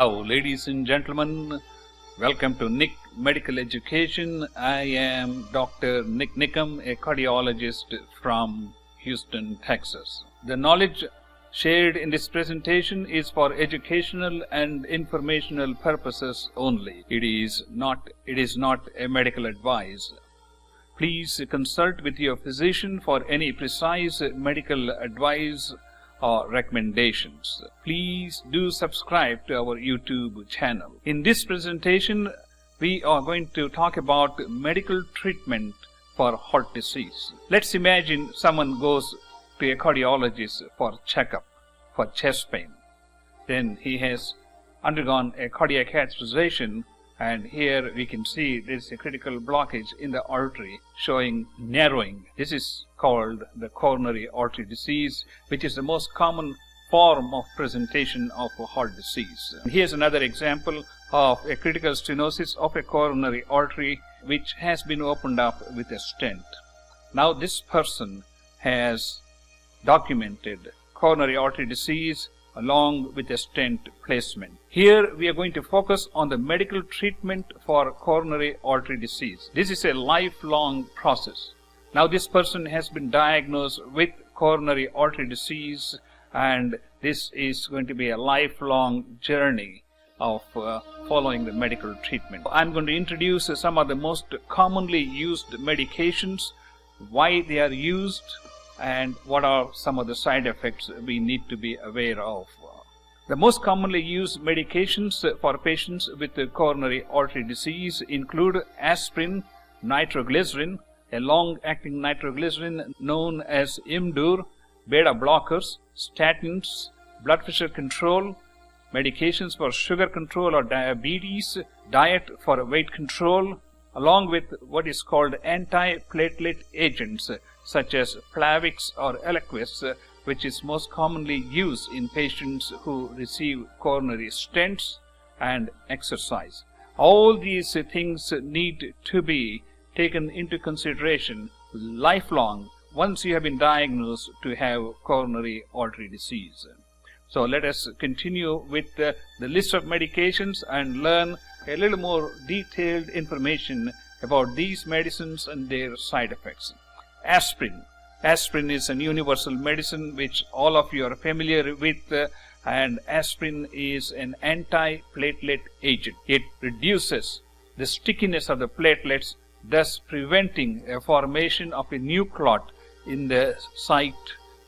Hello, ladies and gentlemen. Welcome to Nick Medical Education. I am Dr. Nick Nickum, a cardiologist from Houston, Texas. The knowledge shared in this presentation is for educational and informational purposes only. It is not a medical advice. Please consult with your physician for any precise medical advice or recommendations. Please do subscribe to our YouTube channel. In this presentation, we are going to talk about medical treatment for heart disease. Let's imagine someone goes to a cardiologist for checkup for chest pain. Then he has undergone a cardiac catheterization, and here we can see there is a critical blockage in the artery showing narrowing. This is called the coronary artery disease, which is the most common form of presentation of heart disease. Here's another example of a critical stenosis of a coronary artery which has been opened up with a stent. Now this person has documented coronary artery disease along with a stent placement. Here we are going to focus on the medical treatment for coronary artery disease. This is a lifelong process. Now this person has been diagnosed with coronary artery disease, and this is going to be a lifelong journey of following the medical treatment. I'm going to introduce some of the most commonly used medications, why they are used, and what are some of the side effects we need to be aware of. The most commonly used medications for patients with coronary artery disease include aspirin, nitroglycerin, a long-acting nitroglycerin known as Imdur, beta blockers, statins, blood pressure control, medications for sugar control or diabetes, diet for weight control, along with what is called antiplatelet agents such as Plavix or Eliquis, which is most commonly used in patients who receive coronary stents, and exercise. All these things need to be taken into consideration lifelong once you have been diagnosed to have coronary artery disease. So let us continue with the list of medications and learn a little more detailed information about these medicines and their side effects. Aspirin. Aspirin is a universal medicine which all of you are familiar with, and aspirin is an antiplatelet agent. It reduces the stickiness of the platelets, thus preventing a formation of a new clot in the site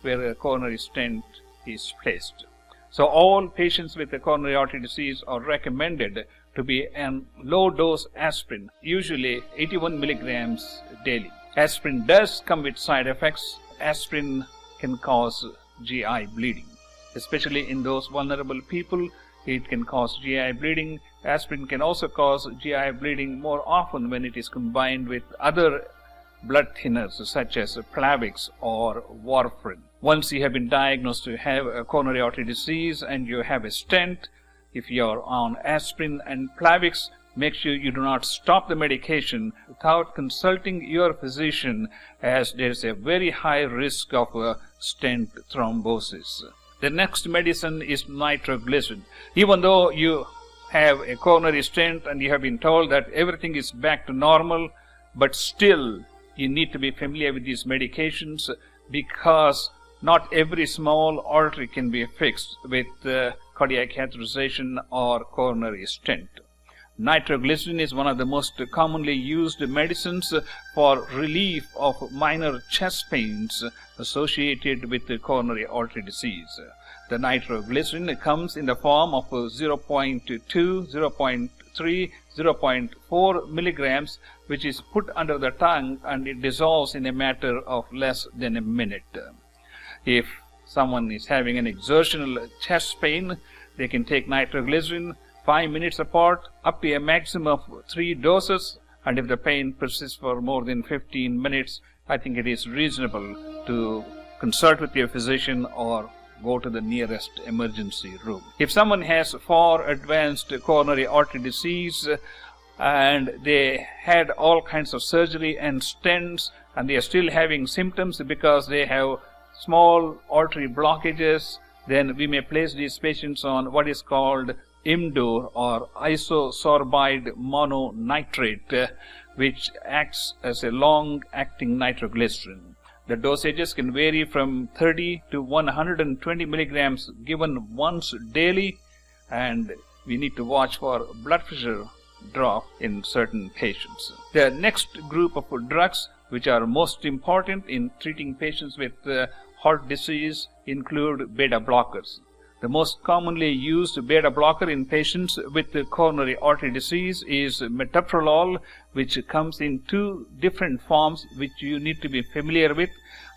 where a coronary stent is placed. So all patients with a coronary artery disease are recommended to be on low-dose aspirin, usually 81 milligrams daily. Aspirin does come with side effects. Aspirin can cause GI bleeding, especially in those vulnerable people. It can cause GI bleeding. Aspirin can also cause GI bleeding more often when it is combined with other blood thinners such as Plavix or warfarin. Once you have been diagnosed to have a coronary artery disease and you have a stent, if you are on aspirin and Plavix, make sure you do not stop the medication without consulting your physician, as there is a very high risk of stent thrombosis. The next medicine is nitroglycerin. Even though you have a coronary stent and you have been told that everything is back to normal, but still you need to be familiar with these medications, because not every small artery can be fixed with cardiac catheterization or coronary stent. Nitroglycerin is one of the most commonly used medicines for relief of minor chest pains associated with coronary artery disease. The nitroglycerin comes in the form of 0.2, 0.3, 0.4 milligrams, which is put under the tongue, and it dissolves in a matter of less than a minute. If someone is having an exertional chest pain, they can take nitroglycerin 5 minutes apart, up to a maximum of 3 doses, and if the pain persists for more than 15 minutes, I think it is reasonable to consult with your physician or go to the nearest emergency room. If someone has far advanced coronary artery disease and they had all kinds of surgery and stents, and they are still having symptoms because they have small artery blockages, then we may place these patients on what is called Imdur or isosorbide mononitrate, which acts as a long-acting nitroglycerin. The dosages can vary from 30 to 120 milligrams given once daily, and we need to watch for blood pressure drop in certain patients. The next group of drugs which are most important in treating patients with heart disease include beta blockers. The most commonly used beta blocker in patients with coronary artery disease is metoprolol, which comes in two different forms which you need to be familiar with.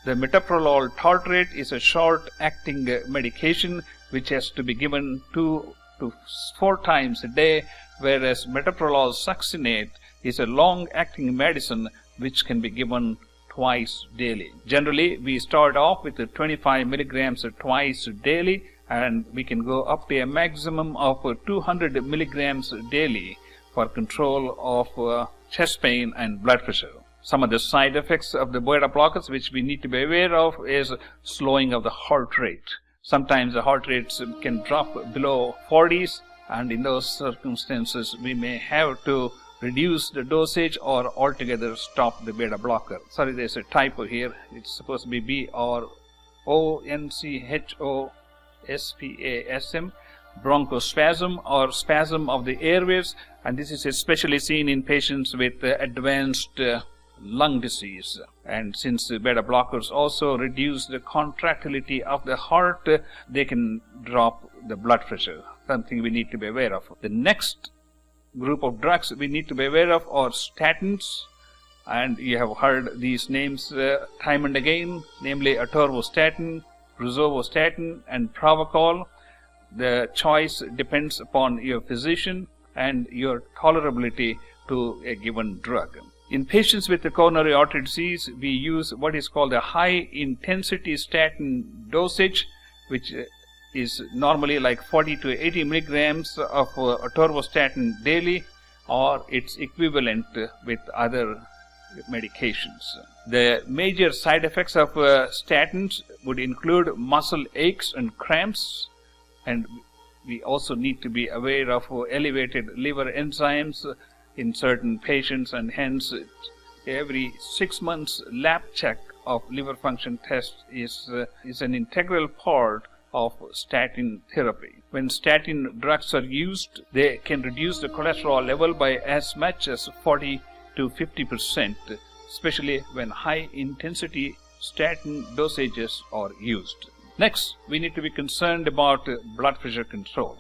The metoprolol tartrate is a short-acting medication which has to be given 2 to 4 times a day, whereas metoprolol succinate is a long-acting medicine which can be given twice daily. Generally, we start off with 25 milligrams twice daily, and we can go up to a maximum of 200 milligrams daily for control of chest pain and blood pressure. Some of the side effects of the beta blockers which we need to be aware of is slowing of the heart rate. Sometimes the heart rates can drop below 40s, and in those circumstances we may have to reduce the dosage or altogether stop the beta blocker. Sorry, there's a typo here. It's supposed to be BRONCHOSPASM, bronchospasm or spasm of the airways, and this is especially seen in patients with advanced lung disease. And since beta blockers also reduce the contractility of the heart, they can drop the blood pressure, something we need to be aware of. The next group of drugs we need to be aware of are statins, and you have heard these names time and again, namely atorvastatin, rosuvastatin and Pravachol. The choice depends upon your physician and your tolerability to a given drug. In patients with the coronary artery disease, we use what is called a high-intensity statin dosage, which is normally like 40 to 80 milligrams of atorvastatin daily, or its equivalent with other medications. The major side effects of statins would include muscle aches and cramps, and we also need to be aware of elevated liver enzymes in certain patients, and hence every 6 months lab check of liver function test is an integral part of statin therapy. When statin drugs are used, they can reduce the cholesterol level by as much as 40 to 50%, especially when high intensity statin dosages are used. Next, we need to be concerned about blood pressure control.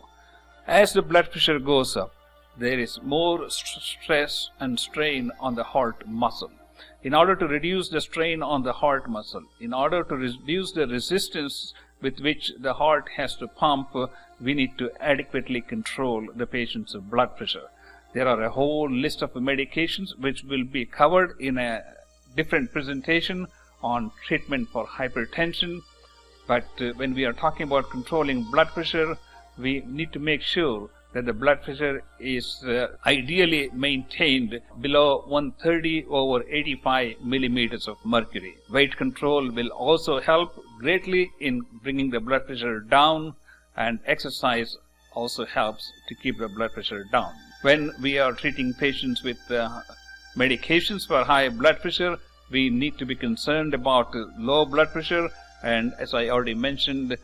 As the blood pressure goes up, there is more stress and strain on the heart muscle. In order to reduce the strain on the heart muscle, in order to reduce the resistance with which the heart has to pump, we need to adequately control the patient's blood pressure. There are a whole list of medications which will be covered in a different presentation on treatment for hypertension. But when we are talking about controlling blood pressure, we need to make sure that the blood pressure is ideally maintained below 130/85 millimeters of mercury. Weight control will also help greatly in bringing the blood pressure down, and exercise also helps to keep the blood pressure down. When we are treating patients with medications for high blood pressure, we need to be concerned about low blood pressure, and as I already mentioned,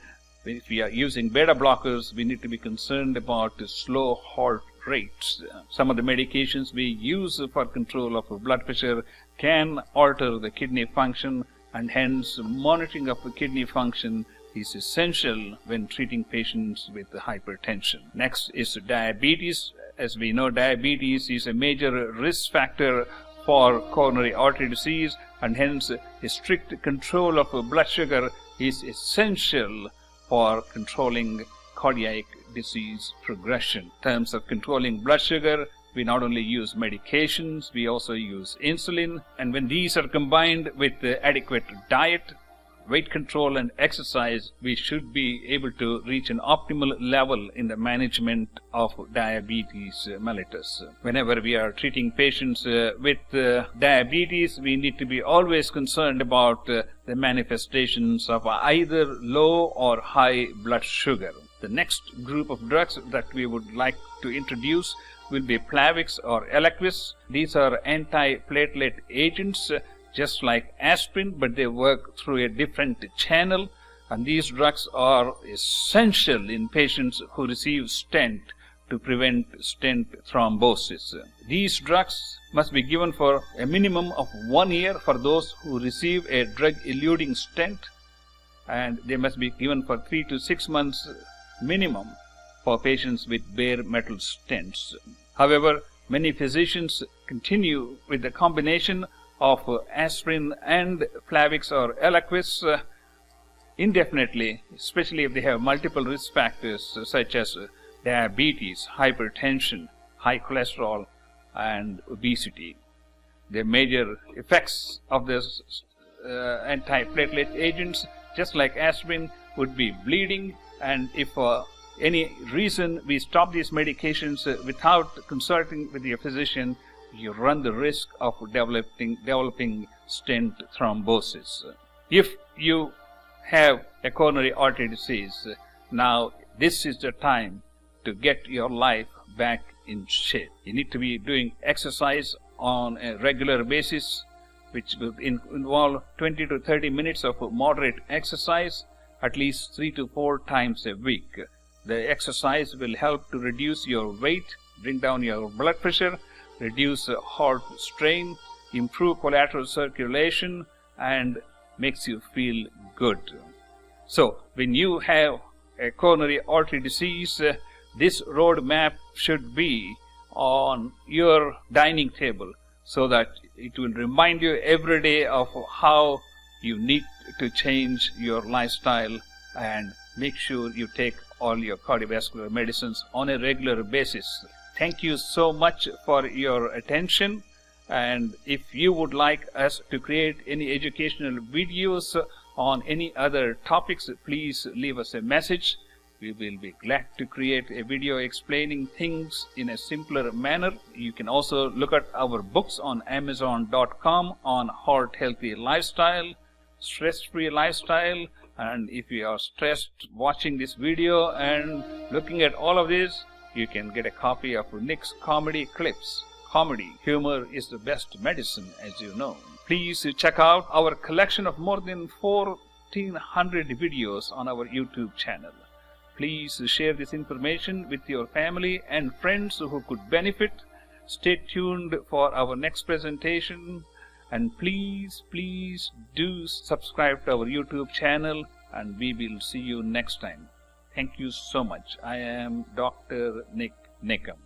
if we are using beta blockers, we need to be concerned about slow heart rates. Some of the medications we use for control of blood pressure can alter the kidney function, and hence monitoring of the kidney function is essential when treating patients with hypertension. Next is diabetes. As we know, diabetes is a major risk factor for coronary artery disease, and hence a strict control of blood sugar is essential for controlling cardiac disease progression. In terms of controlling blood sugar, we not only use medications, we also use insulin, and when these are combined with adequate diet, weight control and exercise, we should be able to reach an optimal level in the management of diabetes mellitus. Whenever we are treating patients with diabetes, we need to be always concerned about the manifestations of either low or high blood sugar. The next group of drugs that we would like to introduce will be Plavix or Eliquis. These are antiplatelet agents, just like aspirin, but they work through a different channel. And these drugs are essential in patients who receive stent to prevent stent thrombosis. These drugs must be given for a minimum of 1 year for those who receive a drug-eluting stent, and they must be given for 3 to 6 months minimum for patients with bare metal stents. However, many physicians continue with the combination of aspirin and Plavix or Eliquis indefinitely, especially if they have multiple risk factors such as diabetes, hypertension, high cholesterol, and obesity. The major effects of this antiplatelet agents, just like aspirin, would be bleeding, and if for any reason we stop these medications without consulting with your physician, you run the risk of developing stent thrombosis. If you have a coronary artery disease, now this is the time to get your life back in shape. You need to be doing exercise on a regular basis, which will involve 20 to 30 minutes of moderate exercise at least 3 to 4 times a week. The exercise will help to reduce your weight, bring down your blood pressure, reduce heart strain, improve collateral circulation, and makes you feel good. So, when you have a coronary artery disease, this roadmap should be on your dining table so that it will remind you every day of how you need to change your lifestyle and make sure you take all your cardiovascular medicines on a regular basis. Thank you so much for your attention, and if you would like us to create any educational videos on any other topics, please leave us a message. We will be glad to create a video explaining things in a simpler manner. You can also look at our books on Amazon.com on heart healthy lifestyle, stress-free lifestyle, and if you are stressed watching this video and looking at all of this, you can get a copy of Nick's comedy clips. Comedy, humor is the best medicine, as you know. Please check out our collection of more than 1,400 videos on our YouTube channel. Please share this information with your family and friends who could benefit. Stay tuned for our next presentation, and please do subscribe to our YouTube channel, and we will see you next time. Thank you so much. I am Dr. Nick Nickum.